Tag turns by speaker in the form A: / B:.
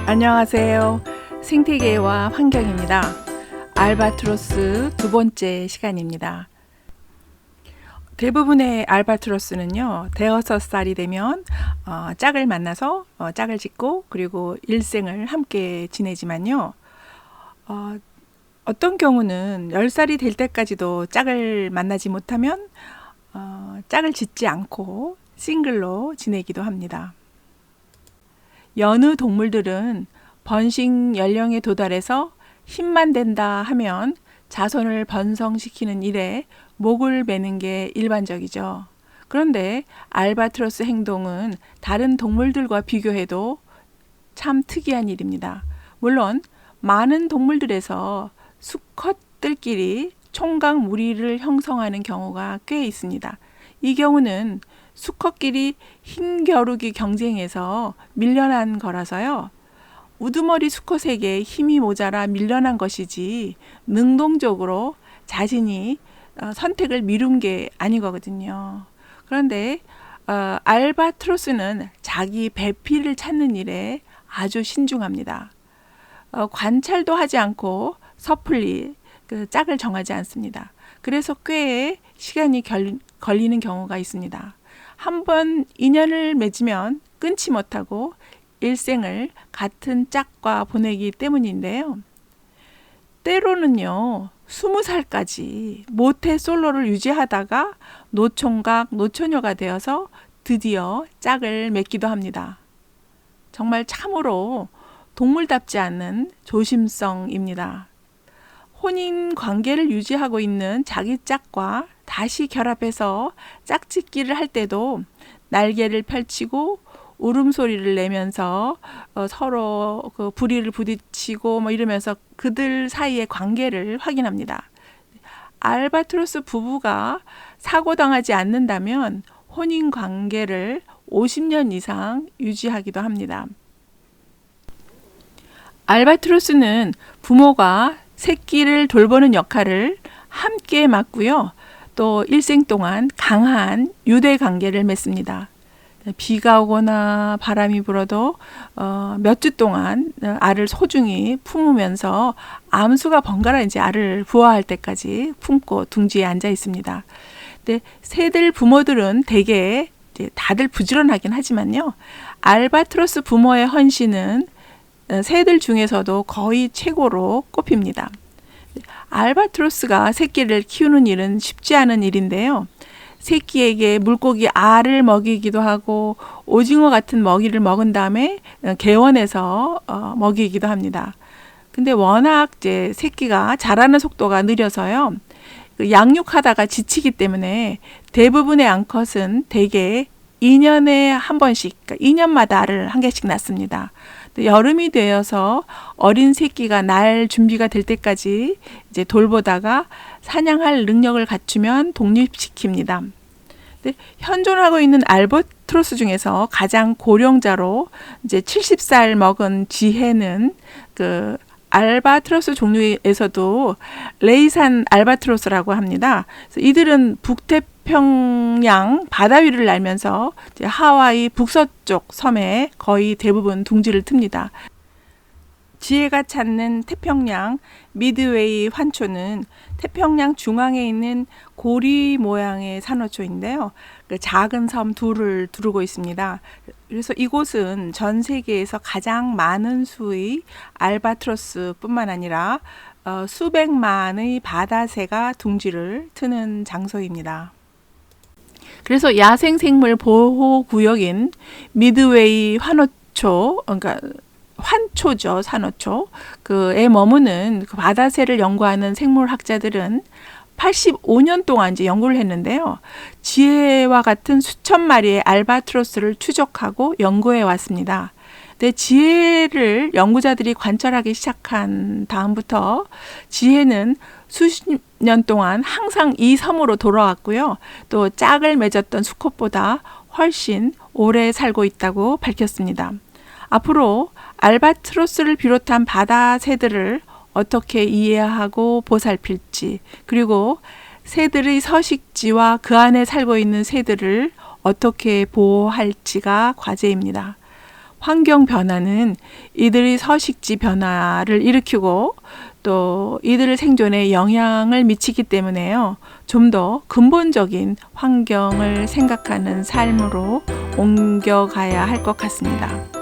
A: 안녕하세요. 생태계와 환경입니다. 알바트로스 두 번째 시간입니다. 대부분의 알바트로스는요, 대여섯 살이 되면 짝을 만나서 짝을 짓고 그리고 일생을 함께 지내지만요, 어떤 경우는 10살이 될 때까지도 짝을 만나지 못하면 짝을 짓지 않고 싱글로 지내기도 합니다. 여느 동물들은 번식 연령에 도달해서 힘만 된다 하면 자손을 번성시키는 일에 목을 매는 게 일반적이죠. 그런데 알바트로스 행동은 다른 동물들과 비교해도 참 특이한 일입니다. 물론 많은 동물들에서 수컷들끼리 총각 무리를 형성하는 경우가 꽤 있습니다. 이 경우는 수컷끼리 힘겨루기 경쟁에서 밀려난 거라서요. 우두머리 수컷에게 힘이 모자라 밀려난 것이지 능동적으로 자신이 선택을 미룬 게 아니거든요. 그런데 알바트로스는 자기 배필을 찾는 일에 아주 신중합니다. 관찰도 하지 않고 섣불리 짝을 정하지 않습니다. 그래서 꽤 시간이 걸리는 경우가 있습니다. 한번 인연을 맺으면 끊지 못하고 일생을 같은 짝과 보내기 때문인데요. 때로는요, 20살까지 모태 솔로를 유지하다가 노총각, 노처녀가 되어서 드디어 짝을 맺기도 합니다. 정말 참으로 동물답지 않은 조심성입니다. 혼인 관계를 유지하고 있는 자기 짝과 다시 결합해서 짝짓기를 할 때도 날개를 펼치고 울음소리를 내면서 서로 부리를 부딪히고 이러면서 그들 사이의 관계를 확인합니다. 알바트로스 부부가 사고당하지 않는다면 혼인 관계를 50년 이상 유지하기도 합니다. 알바트로스는 부모가 새끼를 돌보는 역할을 함께 맡고요. 또 일생 동안 강한 유대 관계를 맺습니다. 비가 오거나 바람이 불어도 몇 주 동안 알을 소중히 품으면서 암수가 번갈아 이제 알을 부화할 때까지 품고 둥지에 앉아 있습니다. 근데 새들 부모들은 대개 이제 다들 부지런하긴 하지만요, 알바트로스 부모의 헌신은 새들 중에서도 거의 최고로 꼽힙니다. 알바트로스가 새끼를 키우는 일은 쉽지 않은 일인데요. 새끼에게 물고기 알을 먹이기도 하고 오징어 같은 먹이를 먹은 다음에 개원해서 먹이기도 합니다. 근데 워낙 이제 새끼가 자라는 속도가 느려서요, 양육하다가 지치기 때문에 대부분의 암컷은 대개 2년에 한 번씩, 그러니까 2년마다 알을 한 개씩 낳습니다. 여름이 되어서 어린 새끼가 날 준비가 될 때까지 이제 돌보다가 사냥할 능력을 갖추면 독립시킵니다. 현존하고 있는 알바트로스 중에서 가장 고령자로 이제 70살 먹은 지혜는 알바트로스 종류에서도 레이산 알바트로스라고 합니다. 그래서 이들은 북태평양 바다 위를 날면서 이제 하와이 북서쪽 섬에 거의 대부분 둥지를 틉니다. 지혜가 찾는 태평양 미드웨이 환초는 태평양 중앙에 있는 고리 모양의 산호초인데요. 작은 섬 둘을 두르고 있습니다. 그래서 이곳은 전 세계에서 가장 많은 수의 알바트로스 뿐만 아니라 수백만의 바다새가 둥지를 트는 장소입니다. 그래서 야생생물 보호구역인 미드웨이 환호초, 그러니까 환초죠, 산호초. 그에 머무는 바다새를 연구하는 생물학자들은 85년 동안 이제 연구를 했는데요. 지혜와 같은 수천 마리의 알바트로스를 추적하고 연구해 왔습니다. 근데 지혜를 연구자들이 관찰하기 시작한 다음부터 지혜는 수십 년 동안 항상 이 섬으로 돌아왔고요. 또 짝을 맺었던 수컷보다 훨씬 오래 살고 있다고 밝혔습니다. 앞으로 알바트로스를 비롯한 바다 새들을 어떻게 이해하고 보살필지, 그리고 새들의 서식지와 그 안에 살고 있는 새들을 어떻게 보호할지가 과제입니다. 환경 변화는 이들의 서식지 변화를 일으키고 또 이들의 생존에 영향을 미치기 때문에요. 좀 더 근본적인 환경을 생각하는 삶으로 옮겨가야 할 것 같습니다.